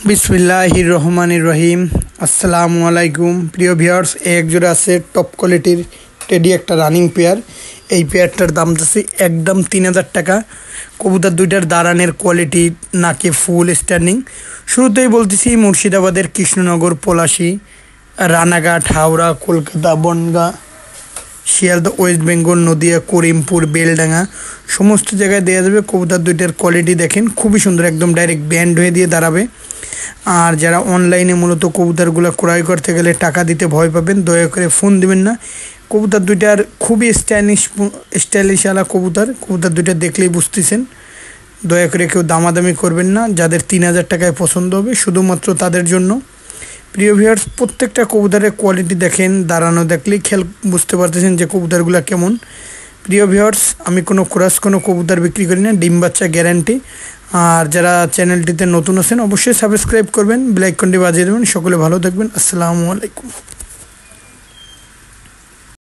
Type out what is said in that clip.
বিসমিল্লাহির রহমানির রহিম। আসসালামু আলাইকুম প্রিয় ভিউয়ার্স, এক জোড়া আছে টপ কোয়ালিটির টেডি একটা রানিং পেয়ার। এই পেয়ারটার দাম যাচ্ছে একদম ৩,০০০ টাকা। কবুতর দুইটার দাঁড়ানের কোয়ালিটি নাকে ফুল স্ট্যান্ডিং। শুরুতেই বলতেছি মুর্শিদাবাদের কৃষ্ণনগর, পলাশী, রানাঘাট, হাওড়া, কলকাতা, বনগাঁ, শিয়ালদা, ওয়েস্ট বেঙ্গল, নদিয়া, করিমপুর, বেলডাঙ্গা সমস্ত জায়গায় দেওয়া যাবে। কবুতর দুইটার কোয়ালিটি দেখেন খুবই সুন্দর, একদম ডাইরেক্ট ব্যান্ড হয়ে দিয়ে দাঁড়াবে। আর যারা অনলাইনে মূলত কবুতরগুলো ক্রয় করতে গেলে টাকা দিতে ভয় পাবেন, দয়া করে ফোন দিবেন না। কবুতর দুইটার খুবই স্টাইলিশওয়ালা কবুতর দুইটা দেখলেই বুঝতেছেন। দয়া করে কেউ দামাদামি করবেন না। যাদের ৩,০০০ টাকায় পছন্দ হবে শুধুমাত্র তাদের জন্য। প্রিয় ভিউয়ার্স, প্রত্যেকটা কবুতরের কোয়ালিটি দেখেন, দাঁড়ানো দেখলেই বুঝতে পারতেছেন যে কবুতরগুলো কেমন। প্রিয় ভিউয়ার্স, আমি কোনো কবুতর বিক্রি করি না, ডিম বাচ্চা গ্যারান্টি। আর যারা চ্যানেলটিতে নতুন আছেন অবশ্যই সাবস্ক্রাইব করবেন, বেল আইকনটি বাজিয়ে দেবেন। সকলে ভালো থাকবেন। আসসালামু আলাইকুম।